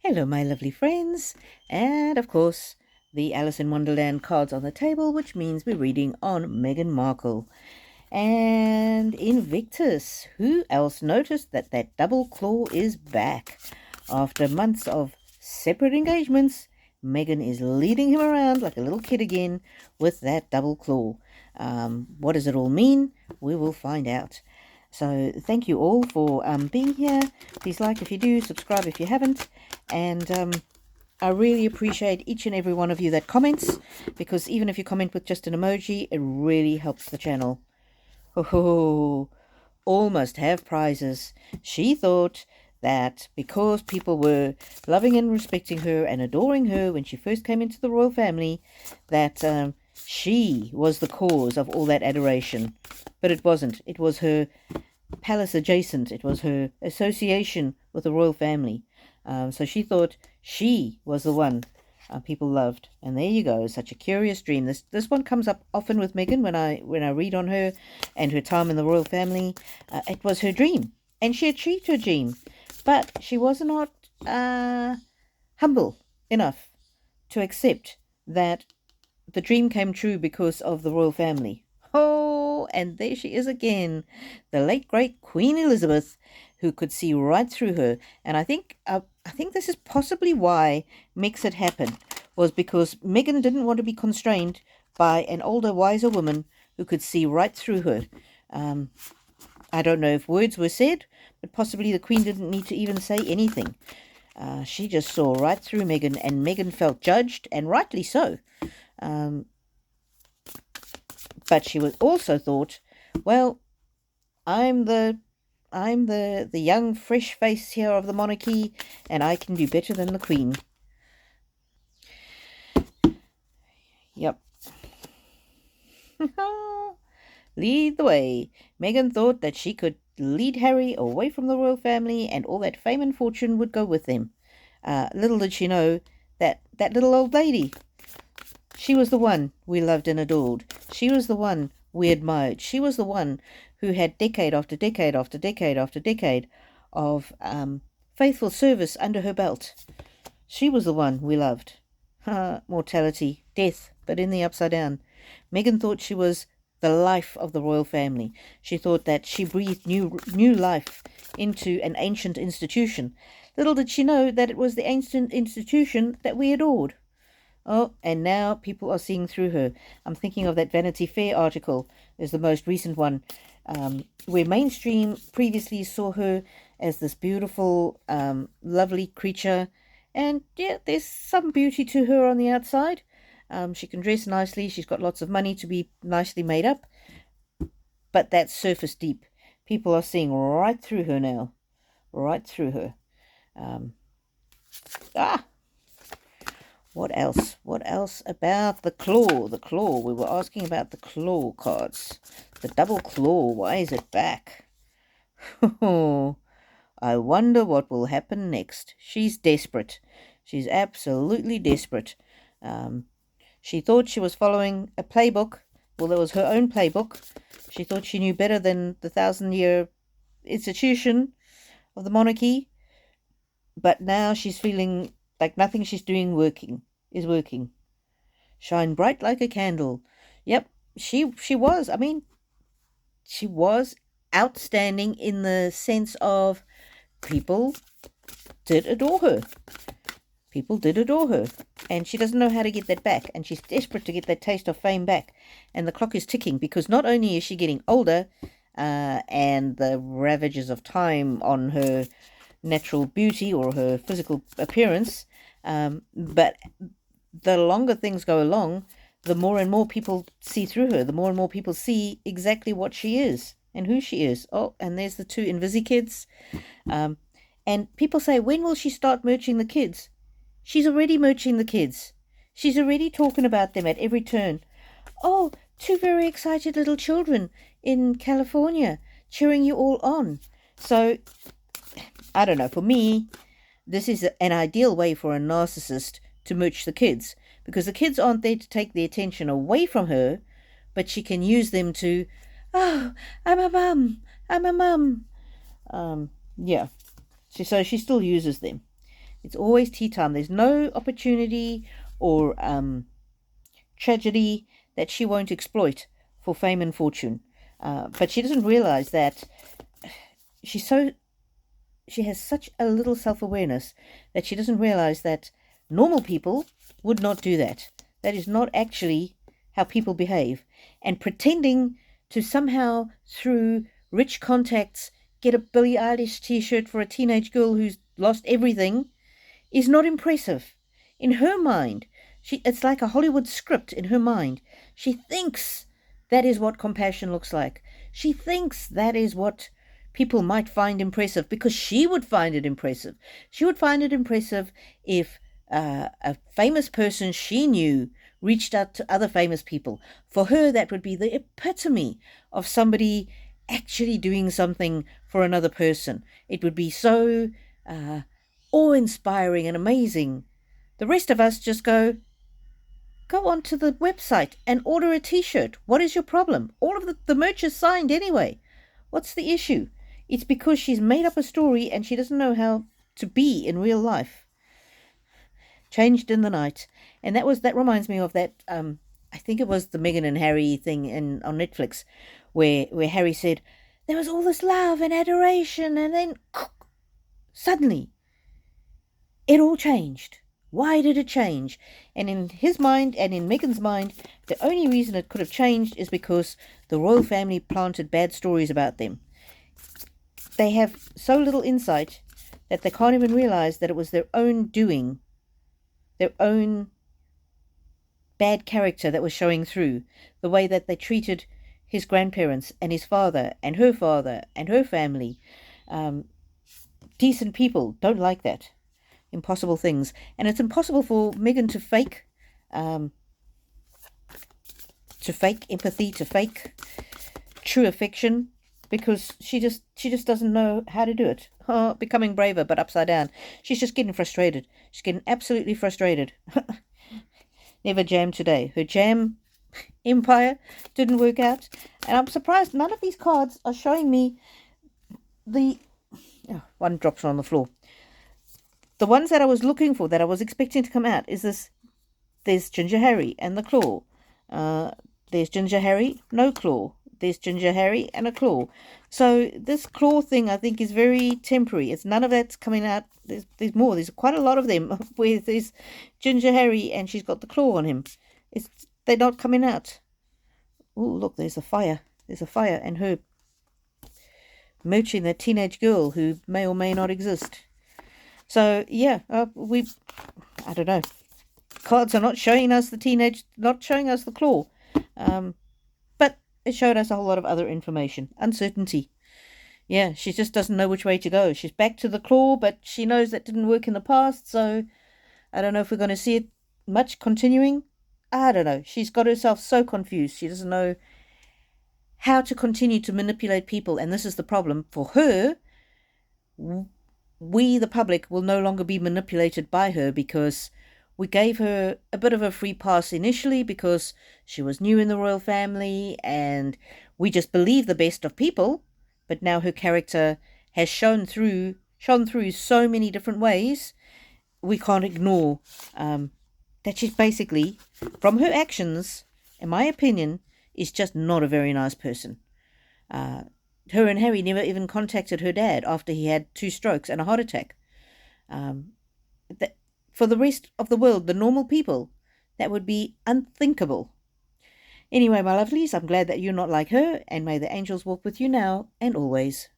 Hello, my lovely friends, and of course, the Alice in Wonderland cards on the table, which means we're reading on Meghan Markle. And Invictus, who else noticed that double claw is back? After months of separate engagements, Meghan is leading him around like a little kid again with that double claw. What does it all mean? We will find out. So thank you all for being here. Please like if you do, subscribe if you haven't, and I really appreciate each and every one of you that comments, because even if you comment with just an emoji, it really helps the channel. Oh, almost have prizes. She thought that because people were loving and respecting her and adoring her when she first came into the royal family, that she was the cause of all that adoration. But it wasn't. It was her palace adjacent. It was her association with the royal family. So she thought she was the one people loved. And there you go. Such a curious dream. This one comes up often with Meghan when I read on her and her time in the royal family. It was her dream, and she achieved her dream, but she was not humble enough to accept that the dream came true because of the royal family. Oh, and there she is again, the late great Queen Elizabeth, who could see right through her. And I think this is possibly why Megxit happened, was because Meghan didn't want to be constrained by an older, wiser woman who could see right through her. I don't know if words were said, but possibly the Queen didn't need to even say anything. She just saw right through Meghan, and Meghan felt judged, and rightly so. But she was also thought, well, I'm the young fresh face here of the monarchy, and I can do better than the Queen. Yep. Lead the way. Meghan thought that she could lead Harry away from the royal family, and all that fame and fortune would go with them. Little did she know that little old lady, she was the one we loved and adored. She was the one we admired. She was the one who had decade after decade after decade after decade of faithful service under her belt. She was the one we loved. Mortality, death, but in the upside down. Meghan thought she was the life of the royal family. She thought that she breathed new life into an ancient institution. Little did she know that it was the ancient institution that we adored. Oh, and now people are seeing through her. I'm thinking of that Vanity Fair article, is the most recent one, where mainstream previously saw her as this beautiful, lovely creature. And yeah, there's some beauty to her on the outside. She can dress nicely. She's got lots of money to be nicely made up. But that's surface deep. People are seeing right through her now. Right through her. What else? What else about the claw? The claw. We were asking about the claw cards. The double claw. Why is it back? Oh, I wonder what will happen next. She's desperate. She's absolutely desperate. She thought she was following a playbook. Well, there was her own playbook. She thought she knew better than the 1,000-year institution of the monarchy. But now she's feeling like nothing she's doing is working. Shine bright like a candle. Yep, she was. I mean, she was outstanding in the sense of people did adore her. People did adore her. And she doesn't know how to get that back. And she's desperate to get that taste of fame back. And the clock is ticking, because not only is she getting older, and the ravages of time on her natural beauty or her physical appearance, but the longer things go along, the more and more people see through her. The more and more people see exactly what she is and who she is. Oh, and there's the two Invisi kids. And people say, when will she start merching the kids? She's already merching the kids. She's already talking about them at every turn. Oh, two very excited little children in California cheering you all on. So, I don't know. For me, this is an ideal way for a narcissist to merch the kids, because the kids aren't there to take the attention away from her, but she can use them to, oh, I'm a mum. I'm a mum. Yeah. So she still uses them. It's always tea time. There's no opportunity or tragedy that she won't exploit for fame and fortune. But she doesn't realize that she's so she has such a little self-awareness that she doesn't realize that normal people would not do that. That is not actually how people behave. And pretending to somehow, through rich contacts, get a Billie Eilish t-shirt for a teenage girl who's lost everything is not impressive. In her mind, it's like a Hollywood script in her mind. She thinks that is what compassion looks like. She thinks that is what people might find impressive, because she would find it impressive. She would find it impressive if a famous person she knew reached out to other famous people. For her, that would be the epitome of somebody actually doing something for another person. It would be so awe-inspiring and amazing. The rest of us just go onto the website and order a t-shirt. What is your problem? All of the merch is signed anyway. What's the issue? It's because she's made up a story and she doesn't know how to be in real life. Changed in the night. And that reminds me of that, I think it was the Meghan and Harry thing on Netflix, where Harry said, there was all this love and adoration, and then suddenly it all changed. Why did it change? And in his mind and in Meghan's mind, the only reason it could have changed is because the royal family planted bad stories about them. They have so little insight that they can't even realize that it was their own doing, their own bad character that was showing through, the way that they treated his grandparents and his father and her family. Decent people don't like that. Impossible things. And it's impossible for Meghan to fake empathy, to fake true affection, because she just doesn't know how to do it. Becoming braver, but upside down. She's just getting frustrated. She's getting absolutely frustrated. Never jam today. Her jam empire didn't work out. And I'm surprised none of these cards are showing me one drops on the floor. The ones that I was looking for, that I was expecting to come out, is this. There's Ginger Harry and the claw. There's Ginger Harry, no claw. There's Ginger Harry and a claw. So this claw thing, I think, is very temporary. It's none of that's coming out. There's more. There's quite a lot of them where there's Ginger Harry and she's got the claw on him. They're not coming out. Oh, look, there's a fire. There's a fire, and her mooching that teenage girl who may or may not exist. So yeah, I don't know. Cards are not showing us not showing us the claw. But it showed us a whole lot of other information. Uncertainty. Yeah, she just doesn't know which way to go. She's back to the claw, but she knows that didn't work in the past, so I don't know if we're going to see it much continuing. I don't know. She's got herself so confused. She doesn't know how to continue to manipulate people, and this is the problem. For her, we, the public, will no longer be manipulated by her, because we gave her a bit of a free pass initially because she was new in the royal family and we just believe the best of people. But now her character has shone through so many different ways. We can't ignore that she's basically, from her actions, in my opinion, is just not a very nice person. Her and Harry never even contacted her dad after he had 2 strokes and a heart attack. For the rest of the world, the normal people, that would be unthinkable. Anyway, my lovelies, I'm glad that you're not like her, and may the angels walk with you now and always.